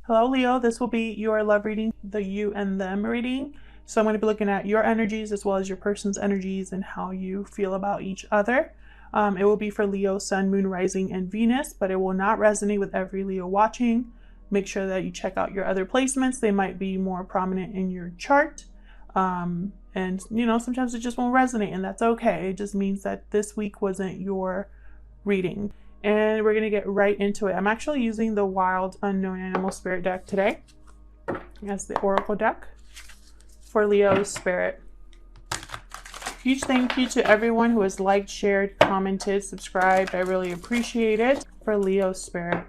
Hello, Leo. This will be your love reading, the you and them reading. So I'm going to be looking at your energies as well as your person's energies and how you feel about each other. It will be for Leo, Sun, Moon, Rising, and Venus, but it will not resonate with every Leo watching. Make sure that you check out your other placements. They might be more prominent in your chart. And, sometimes it just won't resonate, and that's okay. It just means that this week wasn't your reading. And we're going to get right into it. I'm actually using the Wild Unknown Animal Spirit deck today as the Oracle deck for Leo's Spirit. Huge thank you to everyone who has liked, shared, commented, subscribed. I really appreciate it. For Leo's Spirit,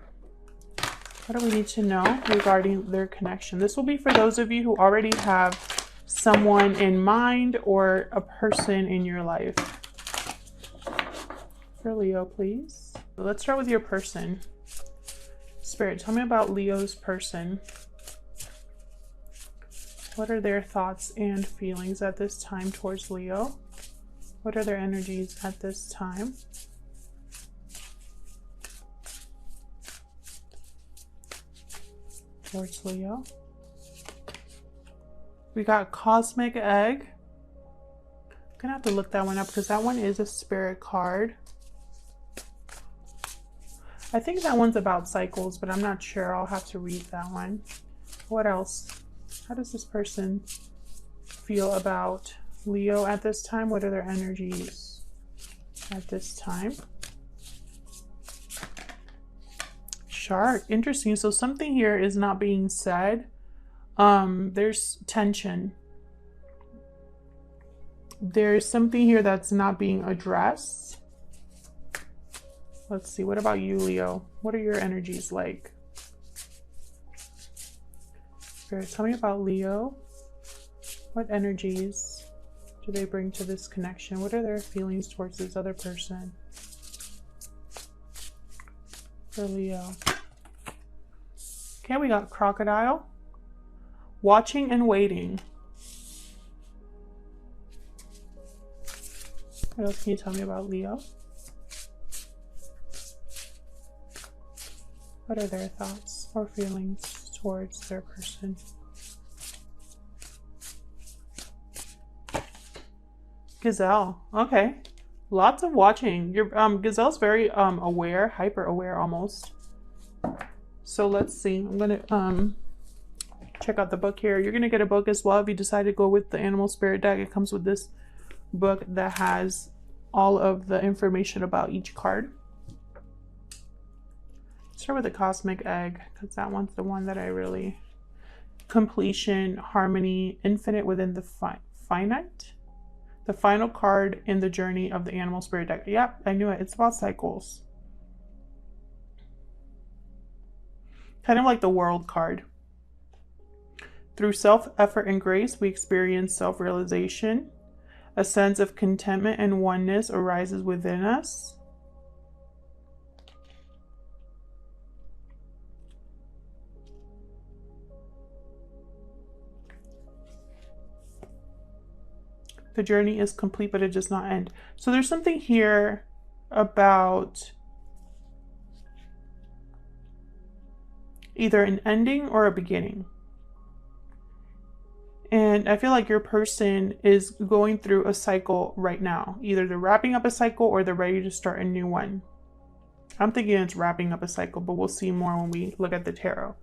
what do we need to know regarding their connection? This will be for those of you who already have someone in mind or a person in your life. For Leo, please. Let's start with your person. Spirit, tell me about Leo's person. What are their thoughts and feelings at this time towards Leo? What are their energies at this time? Towards Leo. We got Cosmic Egg. I'm gonna have to look that one up because that one is a spirit card. I think that one's about cycles, but I'm not sure. I'll have to read that one. What else? How does this person feel about Leo at this time? What are their energies at this time? Shark. Interesting. So something here is not being said. There's tension. There's something here that's not being addressed. Let's see. What about you, Leo? What are your energies like? Spirit, tell me about Leo. What energies do they bring to this connection? What are their feelings towards this other person? For Leo. Okay, we got Crocodile. Watching and waiting. What else can you tell me about Leo? What are their thoughts or feelings towards their person? Gazelle. Okay. Lots of watching. Your Gazelle's very aware, hyper aware almost. So let's see. I'm gonna check out the book here. You're gonna get a book as well if you decide to go with the Animal Spirit deck. It comes with this book that has all of the information about each card. Start with the Cosmic Egg because that one's the one that I really... Completion, harmony, infinite within the finite. The final card in the journey of the Animal Spirit deck. Yep, I knew it. It's about cycles. Kind of like the World card. Through self-effort and grace, we experience self-realization. A sense of contentment and oneness arises within us. The journey is complete, but it does not end. So there's something here about either an ending or a beginning. And I feel like your person is going through a cycle right now. Either they're wrapping up a cycle or they're ready to start a new one. I'm thinking it's wrapping up a cycle, but we'll see more when we look at the tarot.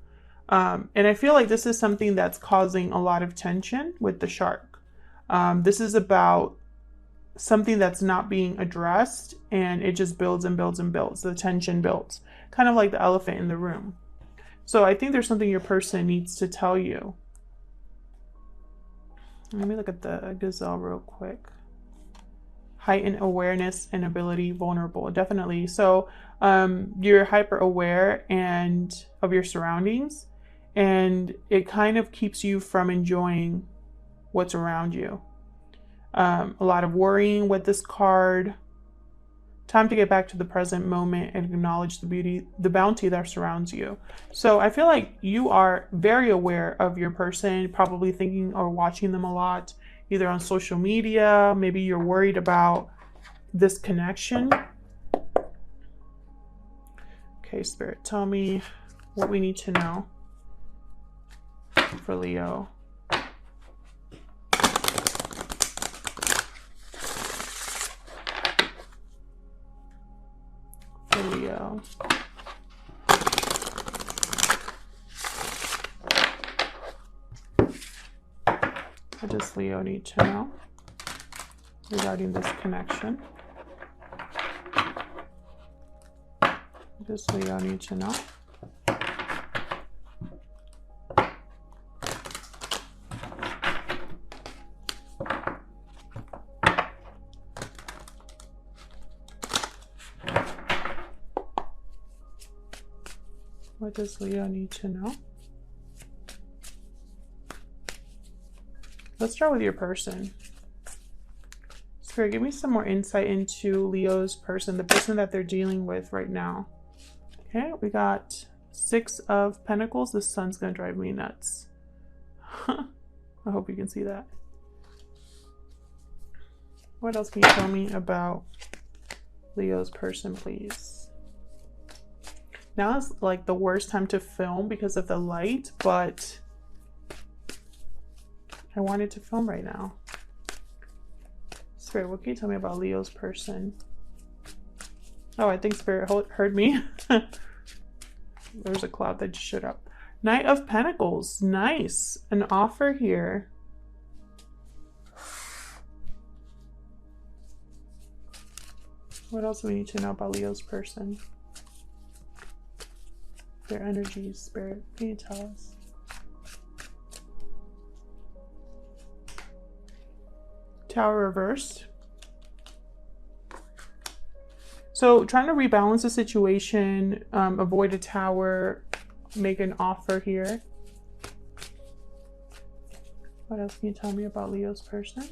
And I feel like this is something that's causing a lot of tension with the shark. This is about something that's not being addressed, and it just builds and builds and builds. The tension builds, kind of like the elephant in the room. So I think there's something your person needs to tell you. Let me look at the Gazelle real quick. Heightened awareness and ability, vulnerable, definitely. So you're hyper aware and of your surroundings, and it kind of keeps you from enjoying what's around you. A lot of worrying with this card. Time to get back to the present moment and acknowledge the beauty, the bounty that surrounds you. So I feel like you are very aware of your person, probably thinking or watching them a lot, either on social media. Maybe you're worried about this connection. Okay, Spirit, tell me what we need to know for Leo. For Leo. What does Leo need to know regarding this connection? What does Leo need to know? What does Leo need to know? Let's start with your person. Spirit, give me some more insight into Leo's person, the person that they're dealing with right now. Okay, we got 6 of Pentacles. This sun's gonna drive me nuts. I hope you can see that. What else can you tell me about Leo's person, please? Now is like the worst time to film because of the light, but I wanted to film right now. Spirit, what can you tell me about Leo's person? Oh, I think Spirit heard me. There's a cloud that just showed up. Knight of Pentacles. Nice. An offer here. What else do we need to know about Leo's person? Their energies, Spirit. Can you tell us? Tower reversed. So trying to rebalance the situation, avoid a tower, make an offer here. What else can you tell me about Leo's person?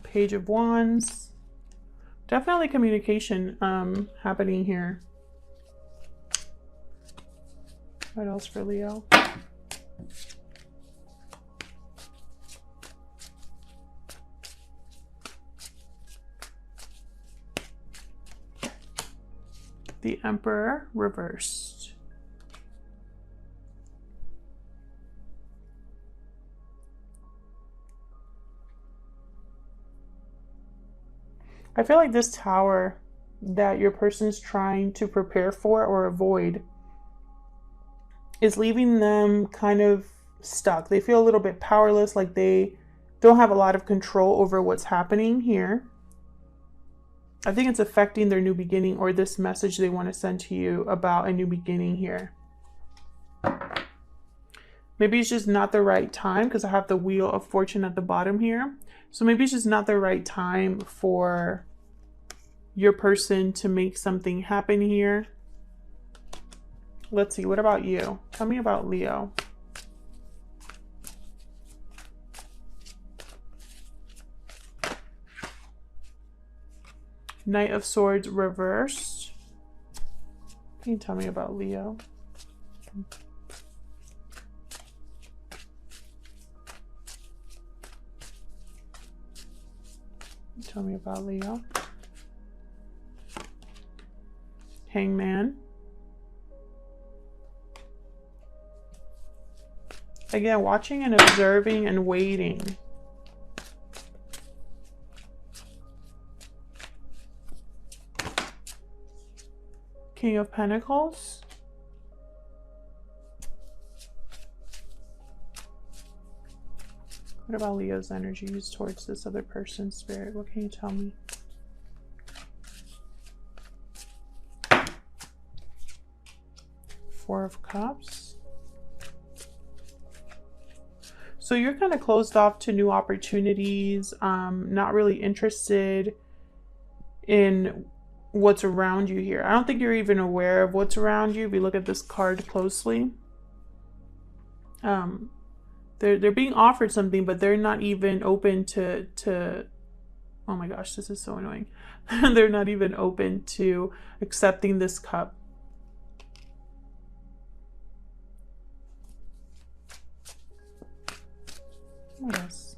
Page of Wands. Definitely communication happening here. What else for Leo? The Emperor reversed. I feel like this tower that your person's trying to prepare for or avoid is leaving them kind of stuck. They feel a little bit powerless, like they don't have a lot of control over what's happening here. I think it's affecting their new beginning or this message they want to send to you about a new beginning here. Maybe it's just not the right time because I have the Wheel of Fortune at the bottom here. So maybe it's just not the right time for your person to make something happen here. Let's see, what about you? Tell me about Leo. Knight of Swords reversed. Can you tell me about Leo? Tell me about Leo. Hangman. Again, watching and observing and waiting. King of Pentacles. What about Leo's energies towards this other person, Spirit? What can you tell me? Four of Cups. So you're kind of closed off to new opportunities, not really interested in what's around you here. I don't think you're even aware of what's around you if you look at this card closely. They're being offered something, but they're not even open to oh my gosh, this is so annoying. They're not even open to accepting this cup. What else?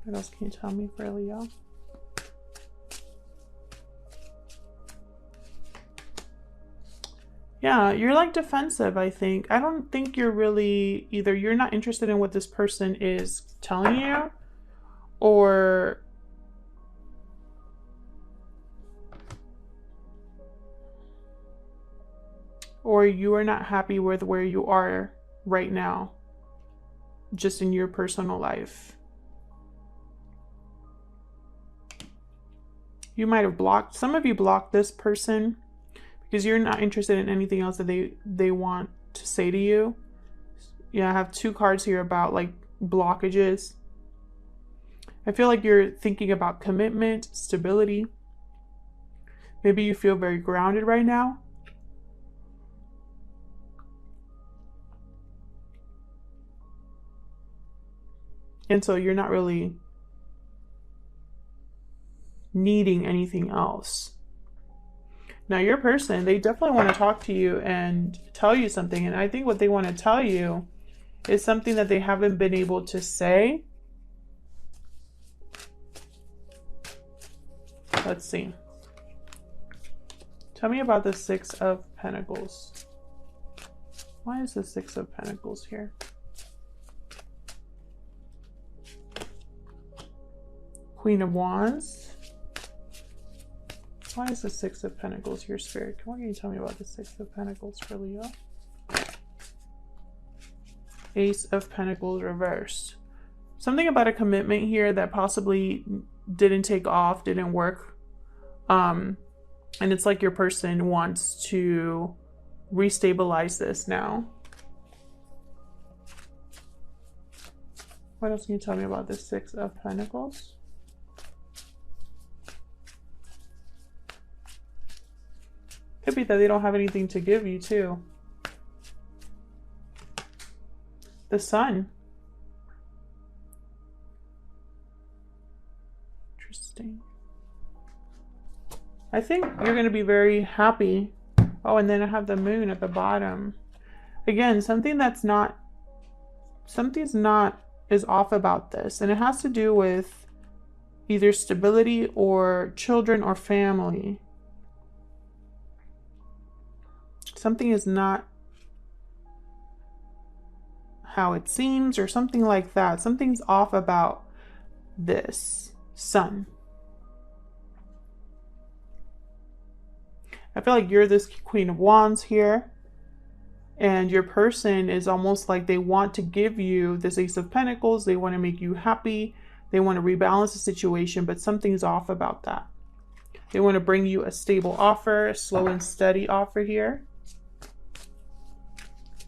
What else can you tell me for Leo? Yeah, you're like defensive, I think. I don't think you're really either you're not interested in what this person is telling you, or you are not happy with where you are right now, just in your personal life. You might have blocked, some of you blocked this person because you're not interested in anything else that they want to say to you. Yeah, I have 2 cards here about like blockages. I feel like you're thinking about commitment, stability. Maybe you feel very grounded right now. And so you're not really needing anything else. Now your person, they definitely want to talk to you and tell you something. And I think what they want to tell you is something that they haven't been able to say. Let's see. Tell me about the 6 of Pentacles. Why is the 6 of Pentacles here? Queen of Wands. Why is the 6 of Pentacles here, Spirit? What can you tell me about the 6 of Pentacles for Leo? Ace of Pentacles reversed. Something about a commitment here that possibly didn't take off, didn't work. And it's like your person wants to restabilize this now. What else can you tell me about the 6 of Pentacles? Could be that they don't have anything to give you too. The Sun. Interesting. I think you're going to be very happy. Oh, and then I have the Moon at the bottom. Again, something's not is off about this. And it has to do with either stability or children or family. Something is not how it seems or something like that. Something's off about this Sun. I feel like you're this Queen of Wands here. And your person is almost like they want to give you this Ace of Pentacles. They want to make you happy. They want to rebalance the situation, but something's off about that. They want to bring you a stable offer, a slow and steady offer here.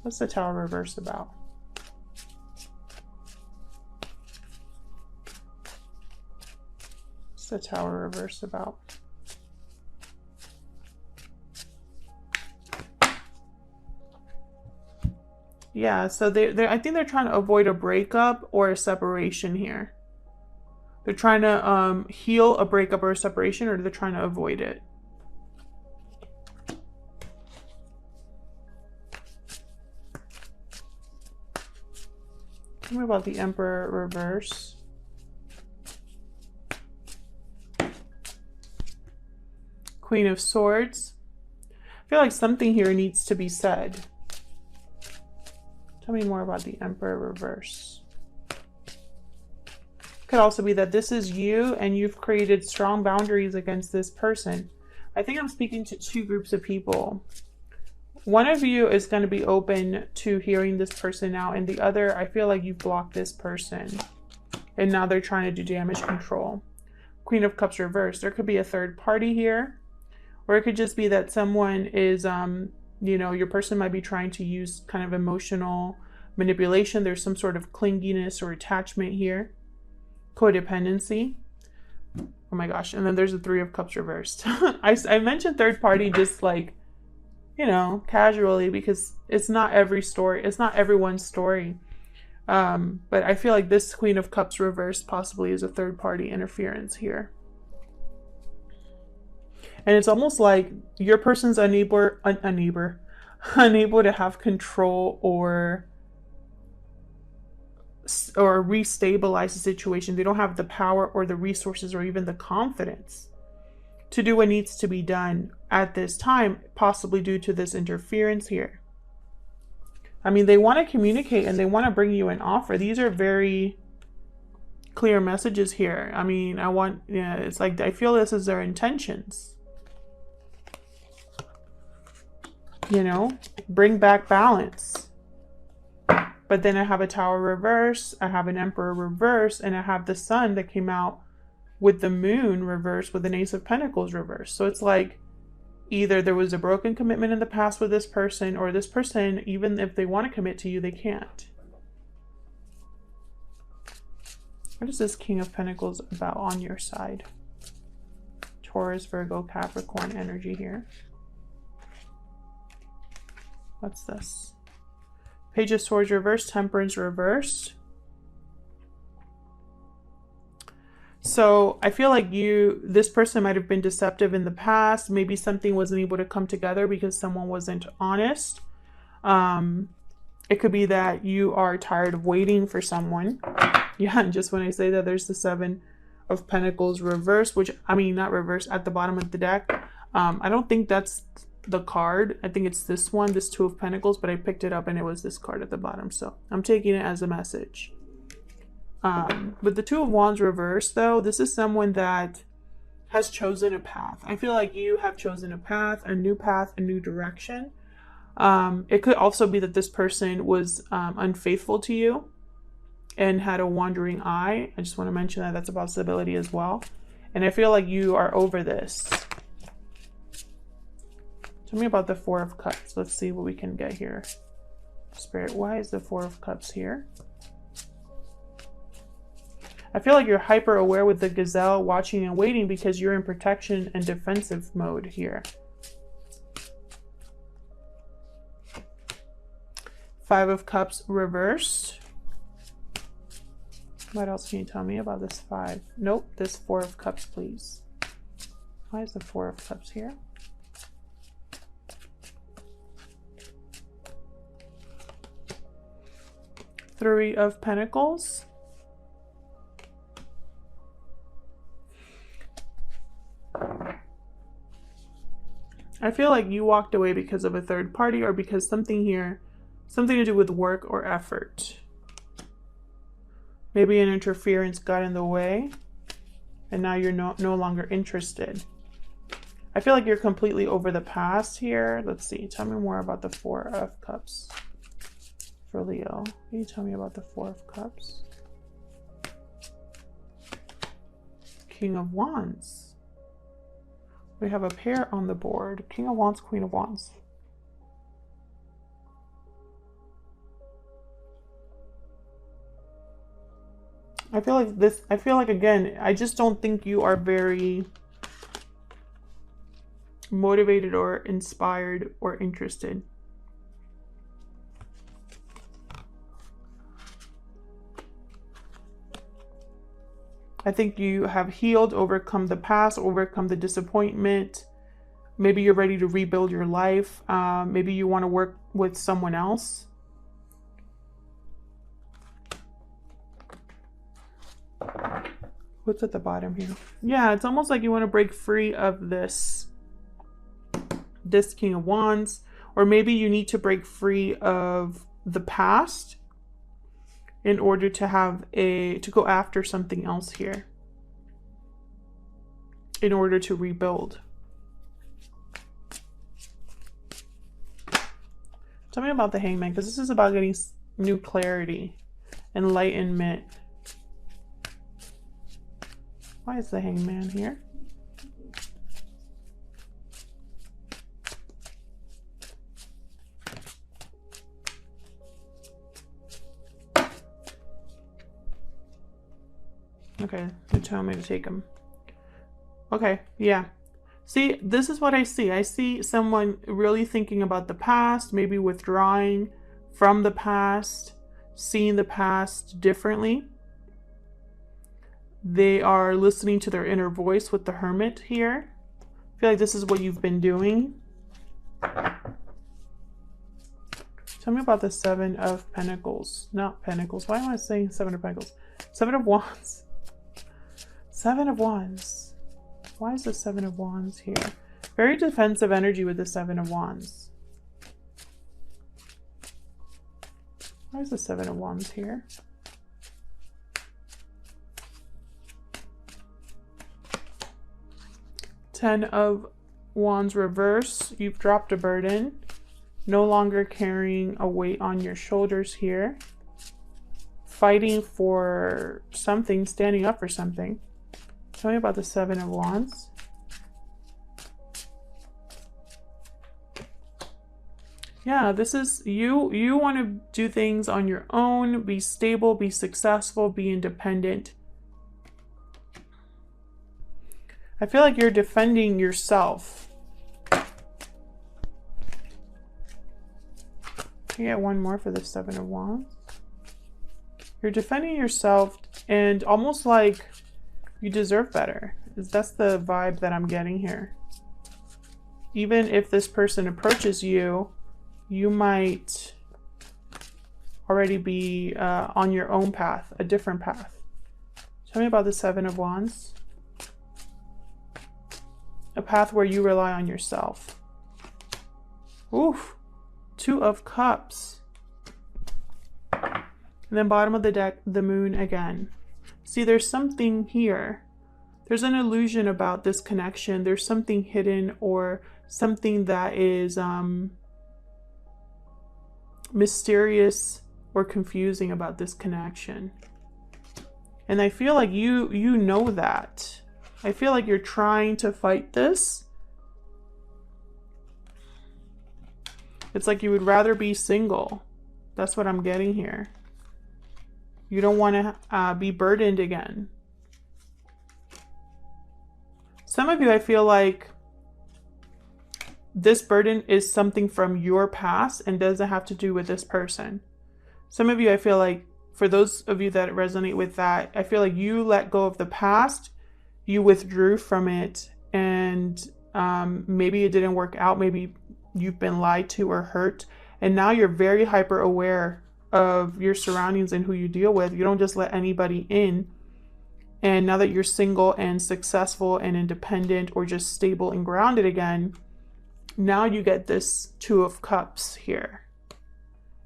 What's the Tower reverse about? What's the Tower reverse about? Yeah, so I think they're trying to avoid a breakup or a separation here. They're trying to heal a breakup or a separation, or they're trying to avoid it. Tell me about the Emperor reverse. Queen of Swords. I feel like something here needs to be said. Tell me more about the Emperor reverse. Could also be that this is you and you've created strong boundaries against this person. I think I'm speaking to 2 groups of people. One of you is going to be open to hearing this person out, and the other, I feel like you've blocked this person and now they're trying to do damage control. Queen of Cups reversed. There could be a third party here, or it could just be that someone is, you know, your person might be trying to use kind of emotional manipulation. There's some sort of clinginess or attachment here. Codependency. Oh my gosh. And then there's the 3 of Cups reversed. I mentioned third party just like, you know, casually, because it's not every story. It's not everyone's story. But I feel like this Queen of Cups reversed possibly is a third party interference here. And it's almost like your person's unable to have control or or restabilize the situation. They don't have the power or the resources or even the confidence to do what needs to be done at this time, possibly due to this interference here. I mean, they want to communicate and they want to bring you an offer. These are very clear messages here. I mean, it's like, I feel this is their intentions. You know, bring back balance. But then I have a Tower reverse, I have an Emperor reverse, and I have the Sun that came out with the Moon reverse with an Ace of Pentacles reverse. So it's like either there was a broken commitment in the past with this person, or this person, even if they want to commit to you, they can't. What is this King of Pentacles about on your side? Taurus, Virgo, Capricorn energy here. What's this? Page of Swords reversed, Temperance reversed. So I feel like this person might have been deceptive in the past. Maybe something wasn't able to come together because someone wasn't honest. It could be that you are tired of waiting for someone. Yeah, and just when I say that, there's the Seven of Pentacles reversed, which, I mean, not reversed, at the bottom of the deck. I don't think that's the card. I think it's this one, this Two of Pentacles, but I picked it up and it was this card at the bottom, so I'm taking it as a message. But the Two of Wands reversed, though, this is someone that has chosen a path. I feel like you have chosen a path, a new direction. It could also be that this person was unfaithful to you and had a wandering eye. I just want to mention that that's a possibility as well. And I feel like you are over this. Tell me about the Four of Cups. Let's see what we can get here. Spirit, why is the Four of Cups here? I feel like you're hyper aware with the Gazelle, watching and waiting, because you're in protection and defensive mode here. Five of Cups reversed. What else can you tell me about this five? Nope, this Four of Cups, please. Why is the Four of Cups here? Three of Pentacles. I feel like you walked away because of a third party, or because something here, something to do with work or effort. Maybe an interference got in the way and now you're no longer interested. I feel like you're completely over the past here. Let's see. Tell me more about the Four of Cups for Leo. Can you tell me about the Four of Cups? King of Wands. We have a pair on the board. King of Wands, Queen of Wands. I feel like again, I just don't think you are very motivated or inspired or interested. I think you have healed, overcome the past, overcome the disappointment. Maybe you're ready to rebuild your life. Maybe you want to work with someone else. What's at the bottom here? Yeah, it's almost like you want to break free of this King of Wands, or maybe you need to break free of the past in order to go after something else here, in order to rebuild. Tell me about the Hangman, because this is about getting new clarity, enlightenment. Why is the Hangman here? Okay, you tell me to take him. Okay, yeah. See, this is what I see. I see someone really thinking about the past, maybe withdrawing from the past, seeing the past differently. They are listening to their inner voice with the Hermit here. I feel like this is what you've been doing. Tell me about the Seven of Pentacles. Not Pentacles. Why am I saying Seven of Pentacles? Seven of Wands. Seven of Wands. Why is the Seven of Wands here? Very defensive energy with the Seven of Wands. Why is the Seven of Wands here? Ten of Wands reverse. You've dropped a burden. No longer carrying a weight on your shoulders here. Fighting for something, standing up for something. Tell me about the Seven of Wands. Yeah, this is you. You want to do things on your own, be stable, be successful, be independent. I feel like you're defending yourself. Can you get one more for the Seven of Wands? You're defending yourself and almost like you deserve better. That's the vibe that I'm getting here. Even if this person approaches you, you might already be on your own path, a different path. Tell me about the Seven of Wands. A path where you rely on yourself. Oof. Two of Cups. And then bottom of the deck, the Moon again. See, there's something here. There's an illusion about this connection. There's something hidden or something that is mysterious or confusing about this connection. And I feel like you know that. I feel like you're trying to fight this. It's like you would rather be single. That's what I'm getting here. You don't want to be burdened again. Some of you, I feel like this burden is something from your past and doesn't have to do with this person. Some of you, I feel like, for those of you that resonate with that, I feel like you let go of the past, you withdrew from it, and maybe it didn't work out. Maybe you've been lied to or hurt, and now you're very hyper aware of your surroundings and who you deal with. You don't just let anybody in. And now that you're single and successful and independent or just stable and grounded again, now you get this Two of Cups here.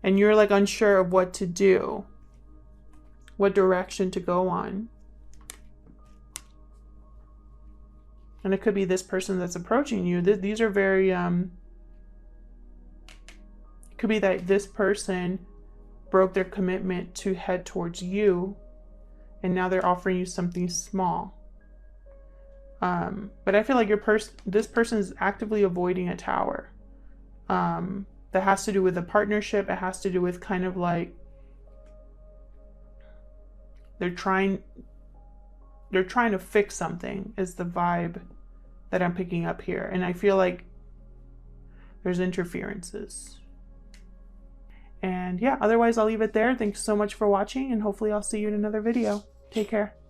And you're like unsure of what to do, what direction to go on. And it could be this person that's approaching you. These are very, it could be that this person broke their commitment to head towards you, and now they're offering you something small. But I feel like this person is actively avoiding a tower. That has to do with a partnership. It has to do with kind of like they're trying to fix something is the vibe that I'm picking up here. And I feel like there's interferences. And yeah, otherwise I'll leave it there. Thanks so much for watching, and hopefully I'll see you in another video. Take care.